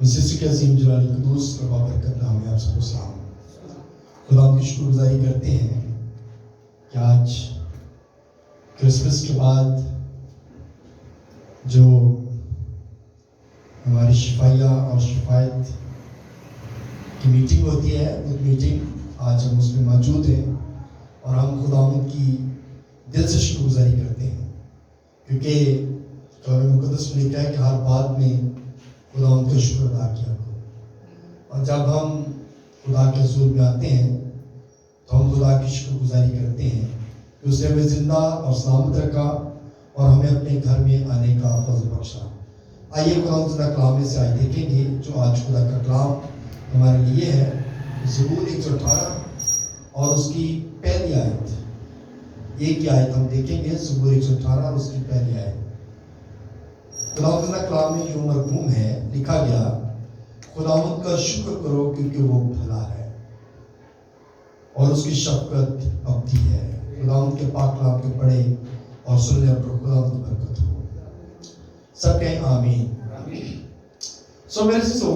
مسیح کے عظیم جلال قدوس کا بابرکت نام ہے. آپ سب کو سلام. خدا کی شکر گزاری کرتے ہیں کہ آج کرسمس کے بعد جو ہماری شفائیہ اور شفایت کی میٹنگ ہوتی ہے، وہ میٹنگ آج ہم اس میں موجود ہیں اور ہم خداوند کی دل سے شکر گزاری کرتے ہیں، کیونکہ کلام مقدس میں لکھا ہے کہ ہر بات میں خداوند کا شکر ادا کیا کرو. اور جب ہم خدا کے حضور میں آتے ہیں تو ہم خدا کی شکر گزاری کرتے ہیں کہ اس نے ہمیں زندہ اور سلامت رکھا اور ہمیں اپنے گھر میں آنے کا فضل بخشا. آئیے خداوند زندہ کلام میں سے آج دیکھیں گے جو آج خدا کا کلام ہمارے لیے ہے. زبور 118 اور اس کی پہلی آیت. ایک ہی آیت ہم دیکھیں گے، زبور 118 اور اس کی پہلی آیت. خداوند زندہ کلام میں یوں مرقوم ہے، لکھا گیا خداوند کا شکر کرو کیونکہ وہ بھلا ہے اور اس کی شفقت ابدی ہے. خداوند کے پاک کلام کے پڑھے اور سننے پر خداوند کی برکت ہو. سب کہیں آمین. میرے سو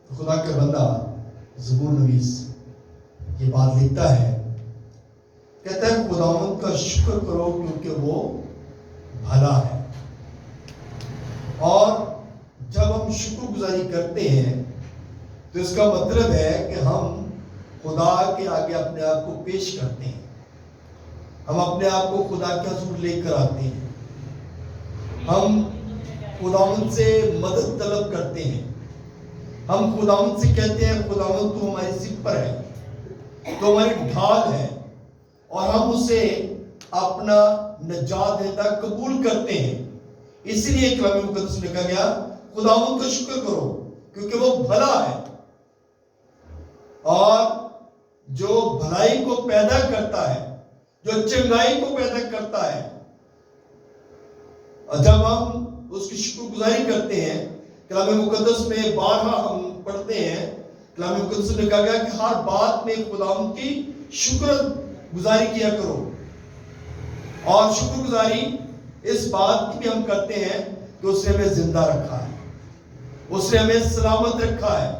خدا کا بندہ زبور نویس یہ بات لکھتا ہے، کہتا ہے خداوند کا شکر کرو کیونکہ وہ بھلا ہے. اور جب ہم شکر گزاری کرتے ہیں تو اس کا مطلب ہے کہ ہم خدا کے آگے اپنے آپ کو پیش کرتے ہیں، ہم اپنے آپ کو خدا کے حضور لے کر آتے ہیں، ہم خداوند سے مدد طلب کرتے ہیں، ہم خداوند سے کہتے ہیں خداوند تو ہماری سپر ہے، تو ہماری ڈھال ہے، اور ہم اسے اپنا نجات دیتا قبول کرتے ہیں. اس لیے کلام مقدس میں لکھا گیا خداوند کا شکر کرو کیونکہ وہ بھلا ہے. اور جو بھلائی کو پیدا کرتا ہے، جو چنگائی کو پیدا کرتا ہے، اور جب ہم اس کی شکر گزاری کرتے ہیں، کلام مقدس میں بارہا ہم پڑھتے ہیں، کلام مقدس میں لکھا گیا کہ ہر بات میں خداوند کی شکر گزاری کیا کرو. اور شکر گزاری اس بات کی بھی ہم کرتے ہیں کہ اس نے ہمیں زندہ رکھا ہے، اس نے ہمیں سلامت رکھا ہے،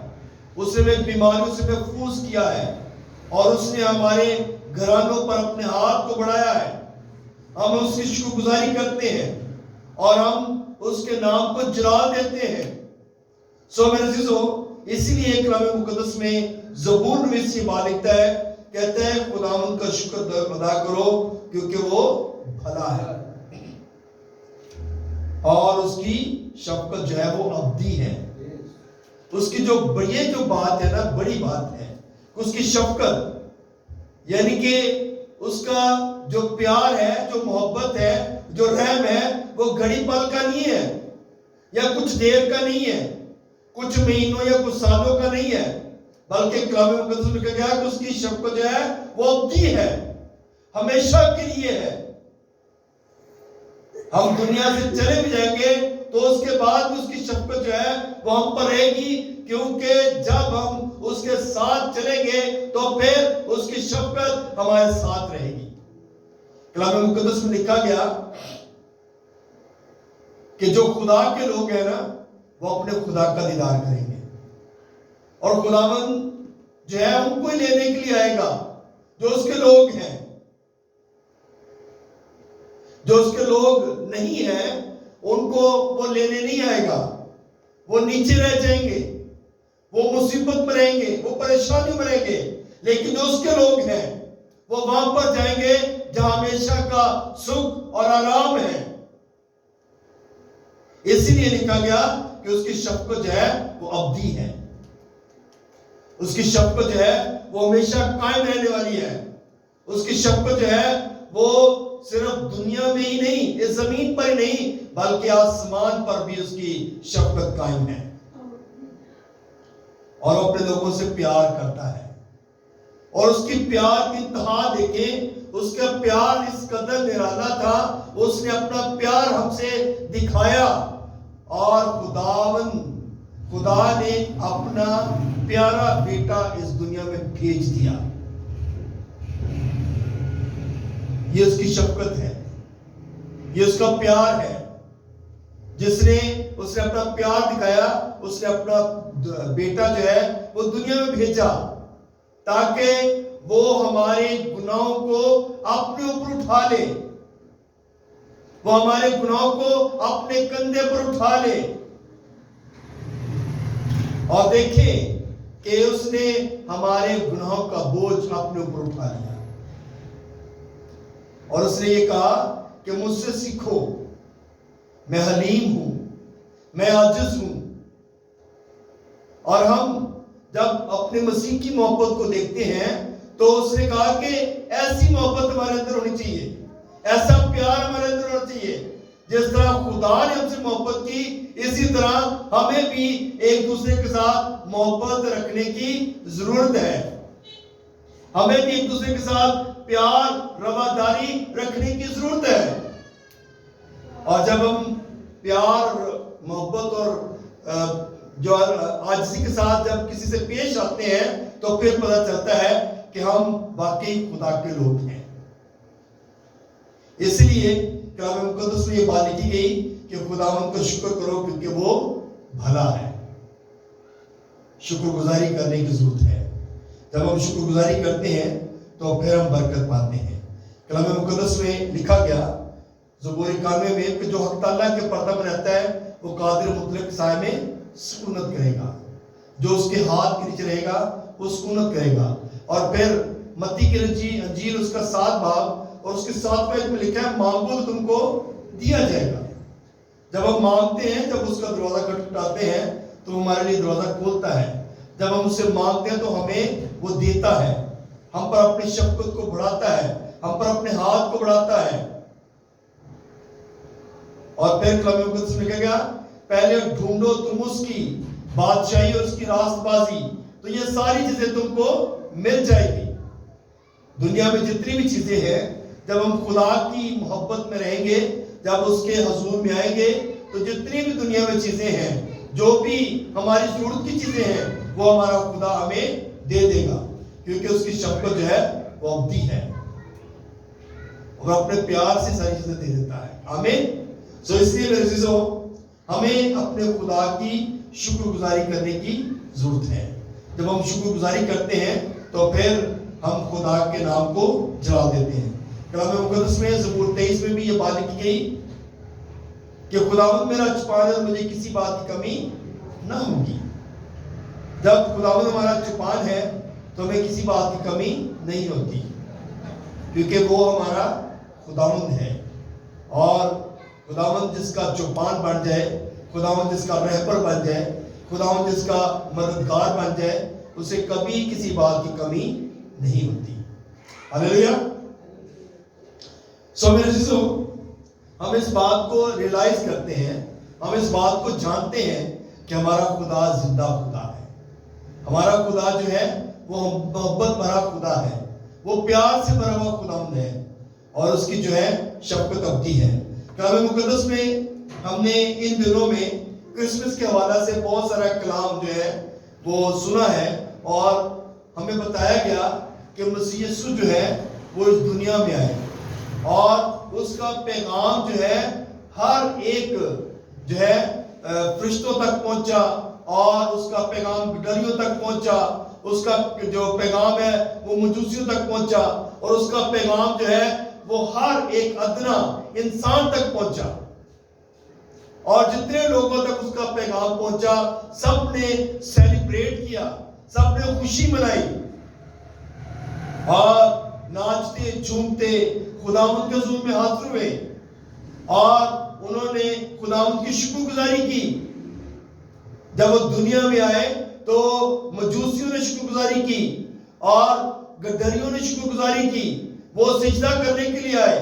اس نے ہمیں بیماریوں سے محفوظ کیا ہے، اور اس نے ہمارے گھرانوں پر اپنے ہاتھ کو بڑھایا ہے. ہم اس کی شکر گزاری کرتے ہیں اور ہم اس کے نام کو جلال دیتے ہیں. میرے عزیزو، اسی لیے کلام مقدس میں زبور نویس یہ بات لکھتا ہے، کہتا ہے خداوند کا شکر ادا کرو کیونکہ وہ بھلا ہے اور اس کی شفقت جو ہے وہ ابدی ہے. اس کی جو بات ہے نا، بڑی بات ہے، اس کی شفقت یعنی کہ اس کا جو پیار ہے، جو محبت ہے، جو رحم ہے، وہ گھڑی پل کا نہیں ہے یا کچھ دیر کا نہیں ہے، کچھ مہینوں یا کچھ سالوں کا نہیں ہے، بلکہ کلام مقدس میں کہا گیا کہ اس کی شفقت جو ہے وہ ابدی ہے، ہمیشہ کے لیے ہے. ہم دنیا سے چلے بھی جائیں گے تو اس کے بعد اس کی شفقت جو ہے وہ ہم پر رہے گی، کیونکہ جب ہم اس کے ساتھ چلیں گے تو پھر اس کی شفقت ہمارے ساتھ رہے گی. کلام مقدس میں لکھا گیا کہ جو خدا کے لوگ ہیں نا، وہ اپنے خدا کا دیدار کریں گے، اور خداوند جو ہے ان کو ہی لینے کے لیے آئے گا جو اس کے لوگ ہیں. جو اس کے لوگ نہیں ہیں ان کو وہ لینے نہیں آئے گا، وہ نیچے رہ جائیں گے، وہ مصیبت میں رہیں گے، وہ پریشانی میں رہیں گے. لیکن جو اس کے لوگ ہیں وہ وہاں پر جائیں گے جہاں ہمیشہ کا سکھ اور آرام ہے. اسی لیے لکھا گیا کہ اس کی شفقت جو ہے وہ ابدی ہے، اس کی شفقت جو ہے وہ ہمیشہ قائم رہنے والی ہے. اس کی شفقت جو ہے وہ صرف دنیا میں ہی نہیں، اس زمین پر ہی نہیں، بلکہ آسمان پر بھی اس کی شفقت قائم ہے. اور وہ اپنے لوگوں سے پیار کرتا ہے، اور اس کی پیار کی انتہا دیکھیں، اس کا پیار اس قدر نرالا تھا، اس نے اپنا پیار ہم سے دکھایا، اور خدا نے اپنا پیارا بیٹا اس دنیا میں بھیج دیا. یہ اس کی شفقت ہے، یہ اس کا پیار ہے. اس نے اپنا پیار دکھایا، اس نے اپنا بیٹا جو ہے وہ دنیا میں بھیجا تاکہ وہ ہمارے گناہوں کو اپنے اوپر اٹھا لے، وہ ہمارے گناہوں کو اپنے کندھے پر اٹھا لے۔ اور دیکھیں کہ اس نے ہمارے گناہوں کا بوجھ اپنے اوپر اٹھا لیا، اور اس نے یہ کہا کہ مجھ سے سیکھو، میں حلیم ہوں، میں عاجز ہوں۔ اور ہم جب اپنے مسیح کی محبت کو دیکھتے ہیں تو اس نے کہا کہ ایسی محبت ہمارے اندر ہونی چاہیے، ایسا پیار ہمارے اندر ہونا چاہیے، جس طرح خدا نے ہم سے محبت کی اسی طرح ہمیں بھی ایک دوسرے کے ساتھ محبت رکھنے کی ضرورت ہے۔ ہمیں بھی ایک دوسرے کے ساتھ پیار رواداری رکھنے کی ضرورت ہے۔ اور جب ہم پیار محبت اور جو عاجزی کے ساتھ جب کسی سے پیش آتے ہیں تو پھر پتہ چلتا ہے کہ ہم واقعی خدا کے لوگ ہیں۔ اس لیے کلام مقدس میں یہ بات لکھی گئی کہ خداوند کا شکر کرو کیونکہ وہ بھلا ہے۔ شکر گزاری کرنے کی ضرورت ہے۔ جب ہم شکر گزاری کرتے ہیں تو پھر ہم برکت پاتے ہیں۔ کلام مقدس میں لکھا گیا زبور 91 میں کہ جو حق تعالیٰ کے پردہ میں رہتا ہے وہ قادر مطلق سائے میں سکونت کرے گا، جو اس کے ہاتھ کے نیچے رہے گا وہ سکونت کرے گا۔ اور پھر متی کی انجیل اس کا 7 باب اور اس کے 7 آیت میں لکھا ہے مانگو تو تم کو دیا جائے گا۔ جب ہم مانگتے ہیں، جب اس کا دروازہ کھٹکھٹاتے ہیں تو ہمارے لیے دروازہ کھولتا ہے۔ جب ہم اس سے مانگتے ہیں تو ہمیں وہ دیتا ہے، ہم پر اپنی شفقت کو بڑھاتا ہے، ہم پر اپنے ہاتھ کو بڑھاتا ہے۔ اور پھر کلام مقدس میں لکھا گیا پہلے ڈھونڈو تم اس کی بادشاہی اور اس کی راست بازی تو یہ ساری چیزیں تم کو مل جائے گی۔ دنیا میں جتنی بھی چیزیں ہیں، جب ہم خدا کی محبت میں رہیں گے، جب اس کے حضور میں آئیں گے تو جتنی بھی دنیا میں چیزیں ہیں، جو بھی ہماری ضرورت کی چیزیں ہیں، وہ ہمارا خدا ہمیں دے دے گا، کیونکہ اس کی شفقت جو ہے وہ ابدی ہے، اور اپنے پیار سے ساری چیزیں دے دیتا ہے۔ آمین۔ سو اس لیے میرے عزیزوں، ہمیں اپنے خدا کی شکر گزاری کرنے کی ضرورت ہے۔ جب ہم شکر گزاری کرتے ہیں تو پھر ہم خدا کے نام کو جلال دیتے ہیں۔ کلام مقدس میں زبور 23 میں بھی یہ بات لکھی گئی کہ خداوند میرا چھپانا ہے، مجھے کسی بات کی کمی نہ ہوگی۔ جب خداوند ہمارا چھپان ہے تو ہمیں کسی بات کی کمی نہیں ہوتی، کیونکہ وہ ہمارا خداوند ہے۔ اور خداوند جس کا چوپان بن جائے، خداوند جس کا رہبر بن جائے، خداوند جس کا مددگار بن جائے، اسے کبھی کسی بات کی کمی نہیں ہوتی۔ ہلیلویا۔ سو میرے عزیزو، ہم اس بات کو ریلائز کرتے ہیں، ہم اس بات کو جانتے ہیں کہ ہمارا خدا زندہ خدا ہے۔ ہمارا خدا جو ہے وہ محبت بھرا خدا ہے، وہ پیار سے بھرا ہوا خداوند ہے، اور اس کی جو ہے شفقت ابدی ہے۔ کلام مقدس میں ہم نے ان دنوں میں کرسمس کے حوالہ سے بہت سارا کلام جو ہے وہ سنا ہے، اور ہمیں بتایا گیا کہ مسیح یسوع جو ہے وہ اس دنیا میں آئے، اور اس کا پیغام جو ہے ہر ایک جو ہے فرشتوں تک پہنچا، اور اس کا پیغام گڈریوں تک پہنچا، اس کا جو پیغام ہے وہ مجوسیوں تک پہنچا، اور اس کا پیغام جو ہے وہ ہر ایک ادنا انسان تک پہنچا، اور جتنے لوگوں تک اس کا پیغام پہنچا سب نے سیلیبریٹ کیا، سب نے خوشی منائی، اور ناچتے جھومتے خداوند کے حضور میں حاضر ہوئے، اور انہوں نے خداوند کی شکر گزاری کی۔ جب وہ دنیا میں آئے تو مجوسیوں نے شکر گزاری کی اور گدریوں نے شکر گزاری کی۔ وہ سجدہ کرنے کے لیے آئے،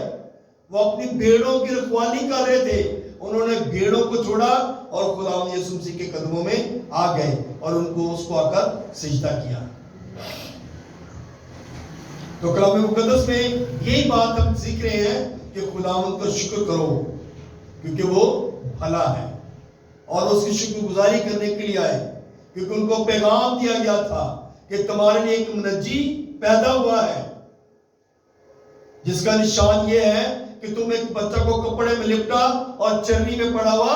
وہ اپنی بھیڑوں کی رکھوالی کر رہے تھے، انہوں نے بھیڑوں کو چھوڑا اور خداوند یسوع مسیح کے قدموں میں آ گئے اور ان کو اس کو آ کر سجدہ کیا۔ تو کلام مقدس میں یہی بات ہم سیکھ رہے ہیں کہ خداوند کا شکر کرو کیونکہ وہ بھلا ہے، اور اس کی شکر گزاری کرنے کے لیے آئے کیونکہ ان کو پیغام دیا گیا تھا کہ تمہارے لیے ایک منجی پیدا ہوا ہے، جس کا نشان یہ ہے کہ تم ایک بچہ کو کپڑے میں لپٹا اور چرنی میں پڑا ہوا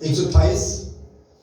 128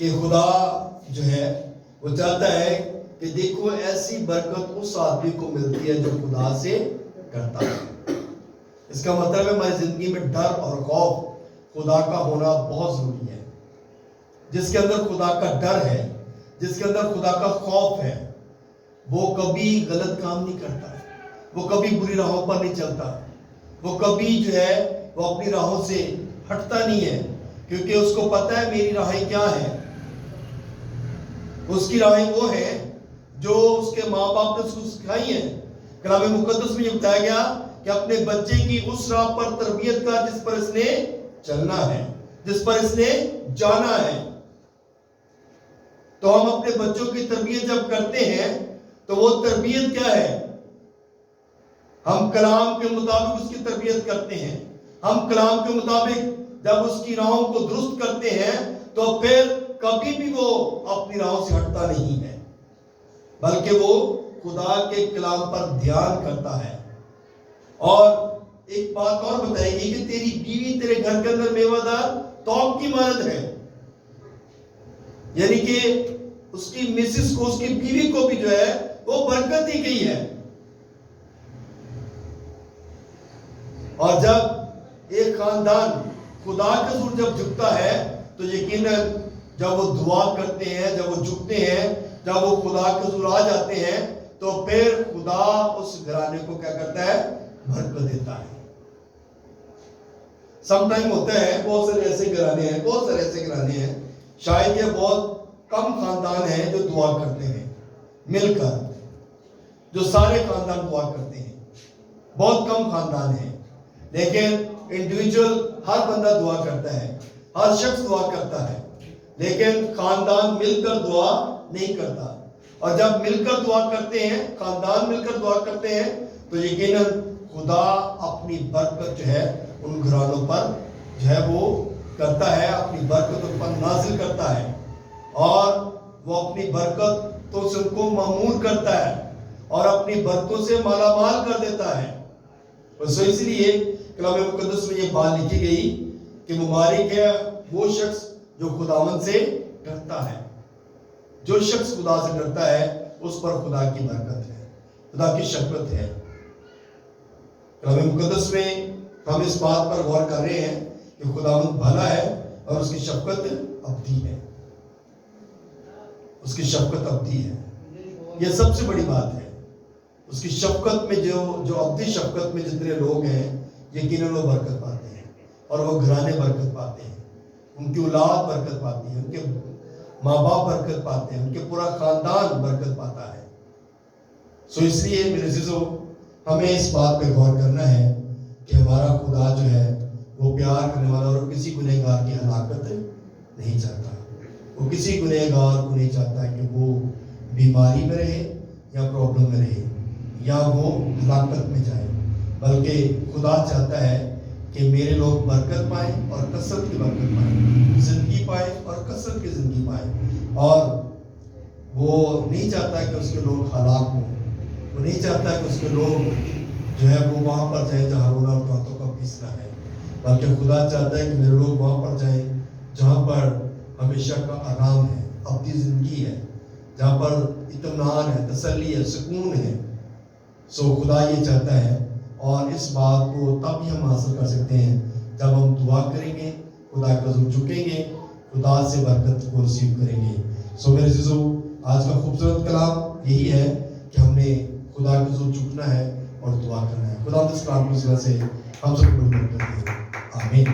کہ خدا جو ہے وہ چاہتا ہے کہ دیکھو ایسی برکت اس آدمی کو ملتی ہے جو خدا سے کرتا ہے. اس کا مطلب ہے ہماری زندگی میں ڈر اور خوف خدا کا ہونا بہت ضروری ہے. جس کے اندر خدا کا ڈر ہے، جس کے اندر خدا کا خوف ہے، وہ کبھی غلط کام نہیں کرتا، وہ کبھی بری راہوں پر نہیں چلتا، وہ کبھی جو ہے وہ اپنی راہوں سے ہٹتا نہیں ہے، کیونکہ اس کو پتا ہے میری راہیں کیا ہیں. اس کی راہیں وہ ہیں جو اس کے ماں باپ نے اس کو سکھائی ہیں. کلام مقدس میں یہ بتایا گیا کہ اپنے بچے کی اس راہ پر تربیت کر جس پر اس نے چلنا ہے، جس پر اس نے جانا ہے. تو ہم اپنے بچوں کی تربیت جب کرتے ہیں تو وہ تربیت کیا ہے؟ ہم کلام کے مطابق اس کی تربیت کرتے ہیں. ہم کلام کے مطابق جب اس کی راہوں کو درست کرتے ہیں تو پھر کبھی بھی وہ اپنی راہوں سے ہٹتا نہیں ہے، بلکہ وہ خدا کے کلام پر دھیان کرتا ہے. اور ایک بات اور بتائے گی کہ تیری بیوی تیرے گھر کے اندر میوہ دار توق کی مانند ہے، یعنی کہ اس کی مسز کو، اس کی بیوی کو بھی جو ہے وہ برکت دی گئی ہے. اور جب ایک خاندان خدا کے حضور جب جھکتا ہے تو یقیناً جب وہ دعا کرتے ہیں، جب وہ جھکتے ہیں، جب وہ خدا کے حضور آ جاتے ہیں تو پھر خدا اس گھرانے کو کیا کرتا ہے؟ برکت دیتا ہے. سم ٹائم ہوتا ہے بہت سارے ایسے گھرانے ہیں، شاید یہ بہت کم خاندان ہیں جو دعا کرتے ہیں مل کر، جو سارے خاندان دعا کرتے ہیں. بہت کم خاندان ہیں، لیکن انڈیویجول ہر بندہ دعا کرتا ہے، ہر شخص دعا کرتا ہے، لیکن خاندان مل کر دعا نہیں کرتا. اور جب مل کر دعا کرتے ہیں، خاندان مل کر دعا کرتے ہیں تو یقیناً خدا اپنی برکت جو ہے ان گھرانوں پر جو ہے وہ کرتا ہے، اپنی برکت ان پر نازل کرتا ہے، اور وہ اپنی برکت تو سے ان کو معمور کرتا ہے اور اپنی برکتوں سے مالا مال کر دیتا ہے. بس اس لیے کلام مقدس میں یہ بات لکھی گئی کہ مبارک ہے وہ شخص جو خداوند سے ڈرتا ہے. جو شخص خدا سے ڈرتا ہے اس پر خدا کی برکت ہے، خدا کی شفقت ہے. کلام مقدس میں ہم اس بات پر غور کر رہے ہیں کہ خداوند بھلا ہے اور اس کی شفقت ابدی ہے. اس کی شفقت ابدی ہے، یہ سب سے بڑی بات ہے. اس کی شفقت میں جو ابدی شفقت میں جتنے لوگ ہیں یقیناً وہ برکت پاتے ہیں، اور وہ گھرانے برکت پاتے ہیں، ان کی اولاد برکت پاتی ہے، ان کے ماں باپ برکت پاتے ہیں، ان کے پورا خاندان برکت پاتا ہے. سو اس لیے میرے عزیزو ہمیں اس بات پہ غور کرنا ہے کہ ہمارا خدا جو ہے وہ پیار کرنے والا اور کسی گنہگار کی ہلاکت نہیں چاہتا. وہ کسی گنہگار کو نہیں چاہتا کہ وہ بیماری میں رہے یا پرابلم میں رہے یا وہ ہلاکت میں جائے، بلکہ خدا چاہتا ہے کہ میرے لوگ برکت پائیں اور کثرت کی برکت پائیں، زندگی پائیں اور کثرت کی زندگی پائیں. اور وہ نہیں چاہتا کہ اس کے لوگ ہلاک ہوں، وہ نہیں چاہتا کہ اس کے لوگ جو ہے وہ وہاں پر جائیں جہاں رونا اور دانتوں کا پیسنا ہے، بلکہ خدا چاہتا ہے کہ میرے لوگ وہاں پر جائیں جہاں پر ہمیشہ کا آرام ہے، ابدی زندگی ہے، جہاں پر اطمینان ہے، تسلی ہے، سکون ہے. سو خدا یہ چاہتا ہے، اور اس بات کو تب ہی ہم حاصل کر سکتے ہیں جب ہم دعا کریں گے، خدا کا حضور جھکیں گے، خدا سے برکت کو ریسیو کریں گے. سو میرے عزیزو آج کا خوبصورت کلام یہی ہے کہ ہم نے خدا کے حضور جھکنا ہے اور دعا کرنا ہے. خدا اس کلام کی وجہ سے ہم سب کو برکت دے. آمین.